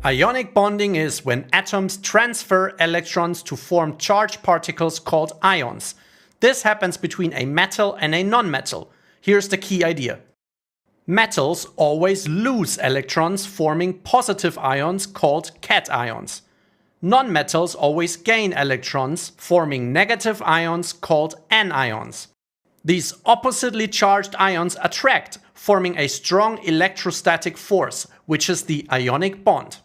Ionic bonding is when atoms transfer electrons to form charged particles called ions. This happens between a metal and a nonmetal. Here's the key idea. Metals always lose electrons, forming positive ions called cations. Nonmetals always gain electrons, forming negative ions called anions. These oppositely charged ions attract, forming a strong electrostatic force, which is the ionic bond.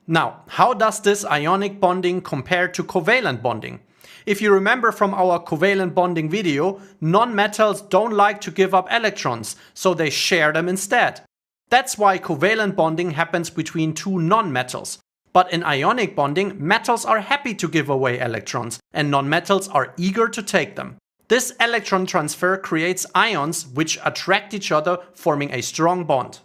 Now, how does this ionic bonding compare to covalent bonding? If you remember from our covalent bonding video, nonmetals don't like to give up electrons, so they share them instead. That's why covalent bonding happens between two nonmetals. But in ionic bonding, metals are happy to give away electrons, and nonmetals are eager to take them. This electron transfer creates ions which attract each other, forming a strong bond.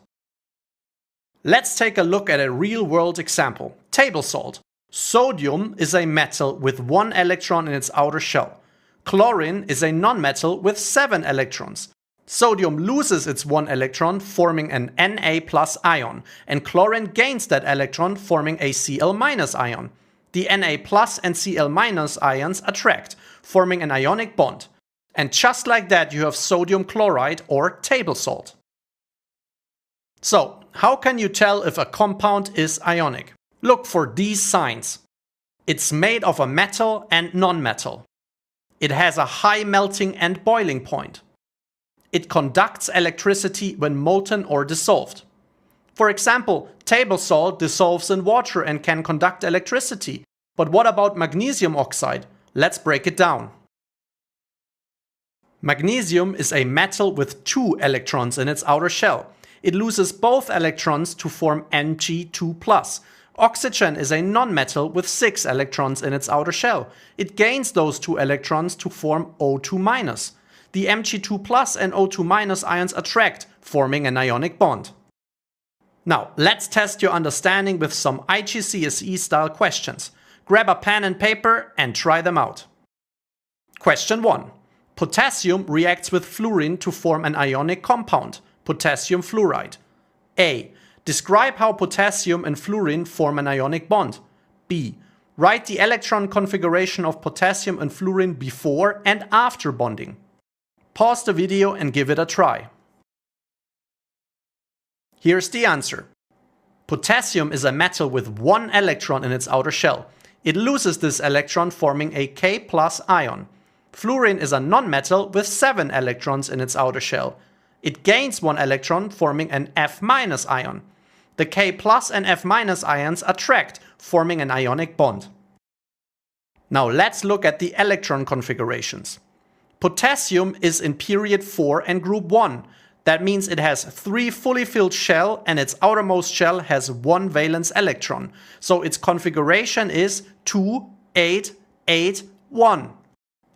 Let's take a look at a real-world example. Table salt. Sodium is a metal with 1 electron in its outer shell. Chlorine is a nonmetal with 7 electrons. Sodium loses its 1 electron, forming an Na+ ion, and chlorine gains that electron, forming a Cl- ion. The Na+ and Cl- ions attract, forming an ionic bond. And just like that, you have sodium chloride or table salt. So, how can you tell if a compound is ionic? Look for these signs. It's made of a metal and nonmetal. It has a high melting and boiling point. It conducts electricity when molten or dissolved. For example, table salt dissolves in water and can conduct electricity. But what about magnesium oxide? Let's break it down. Magnesium is a metal with 2 electrons in its outer shell. It loses both electrons to form Mg2+. Oxygen is a nonmetal with 6 electrons in its outer shell. It gains those 2 electrons to form O2-. The Mg2+ and O2- ions attract, forming an ionic bond. Now, let's test your understanding with some IGCSE style questions. Grab a pen and paper and try them out. Question 1. Potassium reacts with fluorine to form an ionic compound, potassium fluoride. A. Describe how potassium and fluorine form an ionic bond. B. Write the electron configuration of potassium and fluorine before and after bonding. Pause the video and give it a try. Here's the answer. Potassium is a metal with 1 electron in its outer shell. It loses this electron, forming a K+ ion. Fluorine is a nonmetal with 7 electrons in its outer shell. It gains 1 electron, forming an F- ion. The K+ and F- ions attract, forming an ionic bond. Now let's look at the electron configurations. Potassium is in period 4 and group 1. That means it has 3 fully filled shell and its outermost shell has 1 valence electron. So its configuration is 2, 8, 8, 1.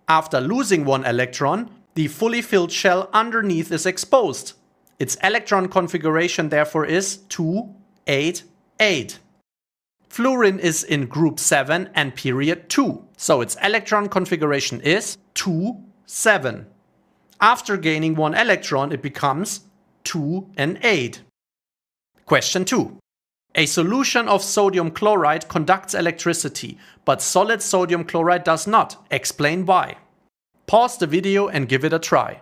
After losing 1 electron, the fully filled shell underneath is exposed. Its electron configuration therefore is 2, 8, 8. Fluorine is in group 7 and period 2. So its electron configuration is 2, 7. After gaining 1 electron, it becomes 2 and 8. Question 2. A solution of sodium chloride conducts electricity, but solid sodium chloride does not. Explain why. Pause the video and give it a try.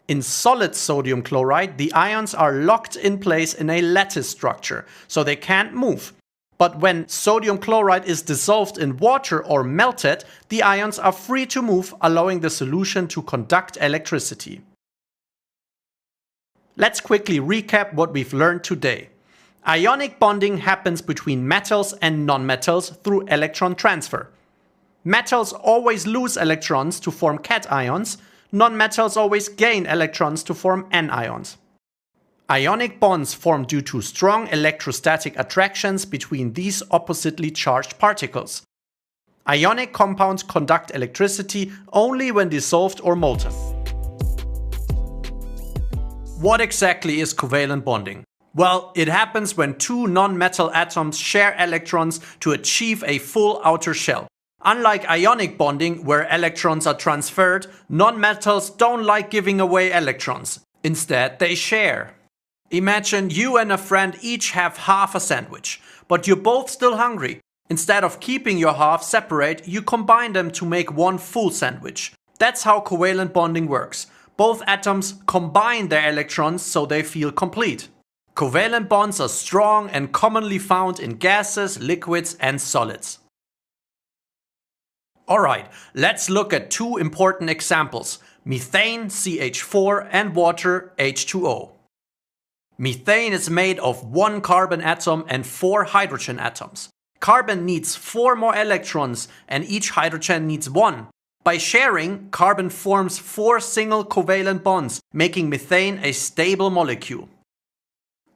In solid sodium chloride, the ions are locked in place in a lattice structure, so they can't move. But when sodium chloride is dissolved in water or melted, the ions are free to move, allowing the solution to conduct electricity. Let's quickly recap what we've learned today. Ionic bonding happens between metals and nonmetals through electron transfer. Metals always lose electrons to form cations. Nonmetals always gain electrons to form anions. Ionic bonds form due to strong electrostatic attractions between these oppositely charged particles. Ionic compounds conduct electricity only when dissolved or molten. What exactly is covalent bonding? Well, it happens when 2 non-metal atoms share electrons to achieve a full outer shell. Unlike ionic bonding, where electrons are transferred, nonmetals don't like giving away electrons. Instead, they share. Imagine you and a friend each have half a sandwich, but you're both still hungry. Instead of keeping your half separate, you combine them to make one full sandwich. That's how covalent bonding works. Both atoms combine their electrons so they feel complete. Covalent bonds are strong and commonly found in gases, liquids, and solids. Alright, let's look at two important examples: methane, CH4, and water, H2O. Methane is made of one carbon atom and 4 hydrogen atoms. Carbon needs 4 more electrons and each hydrogen needs 1. By sharing, carbon forms 4 single covalent bonds, making methane a stable molecule.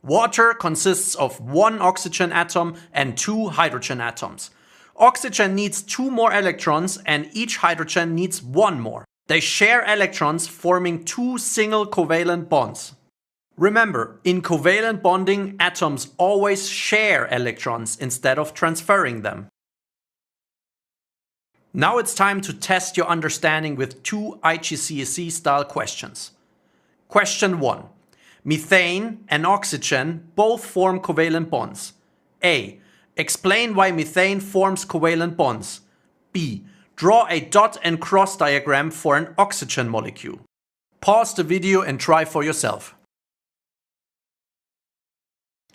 Water consists of 1 oxygen atom and 2 hydrogen atoms. Oxygen needs 2 more electrons and each hydrogen needs 1 more. They share electrons, forming 2 single covalent bonds. Remember, in covalent bonding, atoms always share electrons instead of transferring them. Now it's time to test your understanding with 2 IGCSE style questions. Question 1. Methane and oxygen both form covalent bonds. A. Explain why methane forms covalent bonds. B. Draw a dot and cross diagram for an oxygen molecule. Pause the video and try for yourself.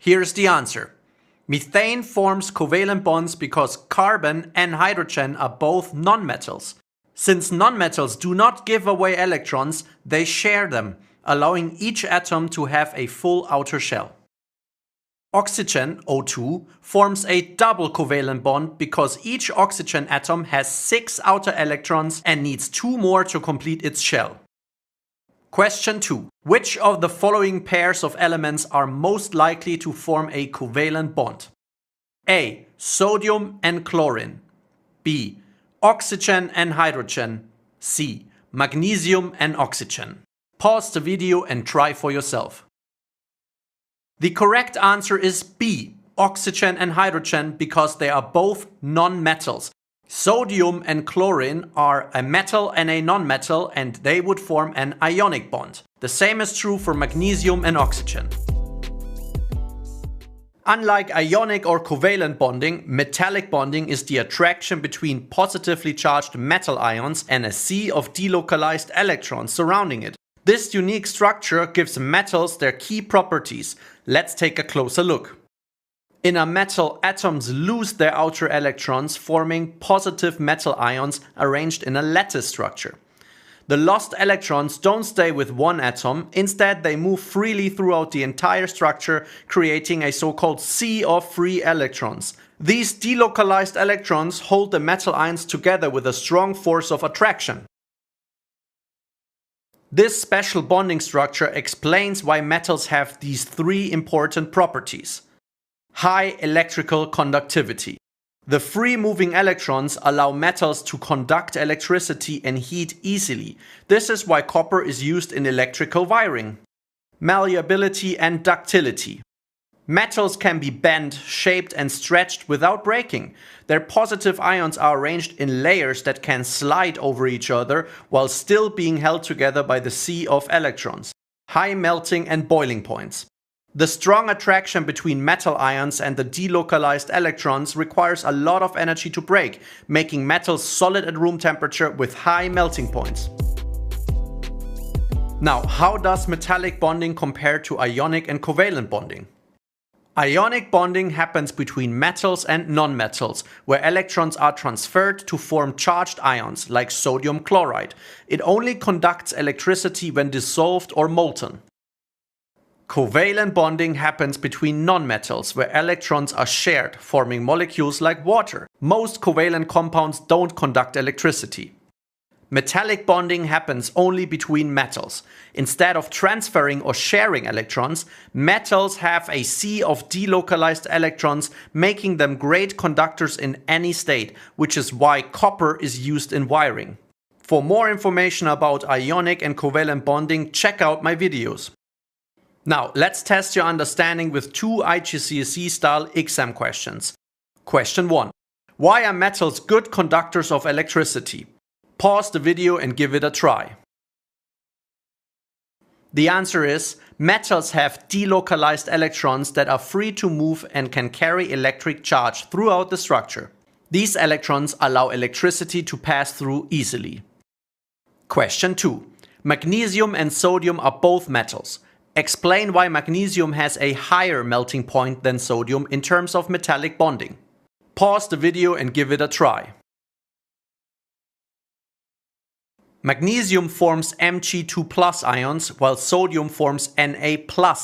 Here's the answer. Methane forms covalent bonds because carbon and hydrogen are both nonmetals. Since nonmetals do not give away electrons, they share them, allowing each atom to have a full outer shell. Oxygen, O2, forms a double covalent bond because each oxygen atom has 6 outer electrons and needs 2 more to complete its shell. Question 2. Which of the following pairs of elements are most likely to form a covalent bond? A. Sodium and chlorine. B. Oxygen and hydrogen. C. Magnesium and oxygen. Pause the video and try for yourself. The correct answer is B. Oxygen and hydrogen, because they are both non-metals. Sodium and chlorine are a metal and a non-metal, and they would form an ionic bond. The same is true for magnesium and oxygen. Unlike ionic or covalent bonding, metallic bonding is the attraction between positively charged metal ions and a sea of delocalized electrons surrounding it. This unique structure gives metals their key properties. Let's take a closer look. In a metal, atoms lose their outer electrons, forming positive metal ions arranged in a lattice structure. The lost electrons don't stay with one atom, instead they move freely throughout the entire structure, creating a so-called sea of free electrons. These delocalized electrons hold the metal ions together with a strong force of attraction. This special bonding structure explains why metals have these 3 important properties. High electrical conductivity. The free-moving electrons allow metals to conduct electricity and heat easily. This is why copper is used in electrical wiring. Malleability and ductility. Metals can be bent, shaped and stretched without breaking. Their positive ions are arranged in layers that can slide over each other while still being held together by the sea of electrons. High melting and boiling points. The strong attraction between metal ions and the delocalized electrons requires a lot of energy to break, making metals solid at room temperature with high melting points. Now, how does metallic bonding compare to ionic and covalent bonding? Ionic bonding happens between metals and nonmetals, where electrons are transferred to form charged ions, like sodium chloride. It only conducts electricity when dissolved or molten. Covalent bonding happens between nonmetals, where electrons are shared, forming molecules like water. Most covalent compounds don't conduct electricity. Metallic bonding happens only between metals. Instead of transferring or sharing electrons, metals have a sea of delocalized electrons, making them great conductors in any state, which is why copper is used in wiring. For more information about ionic and covalent bonding, check out my videos. Now, let's test your understanding with 2 IGCSE style exam questions. Question 1. Why are metals good conductors of electricity? Pause the video and give it a try. The answer is, metals have delocalized electrons that are free to move and can carry electric charge throughout the structure. These electrons allow electricity to pass through easily. Question 2. Magnesium and sodium are both metals. Explain why magnesium has a higher melting point than sodium in terms of metallic bonding. Pause the video and give it a try. Magnesium forms Mg2+ ions, while sodium forms Na+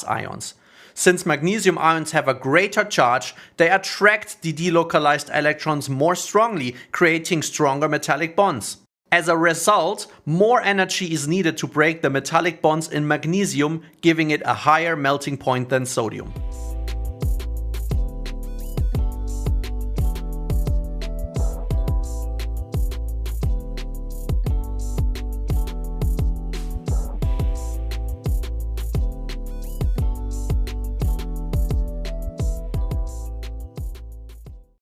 ions. Since magnesium ions have a greater charge, they attract the delocalized electrons more strongly, creating stronger metallic bonds. As a result, more energy is needed to break the metallic bonds in magnesium, giving it a higher melting point than sodium.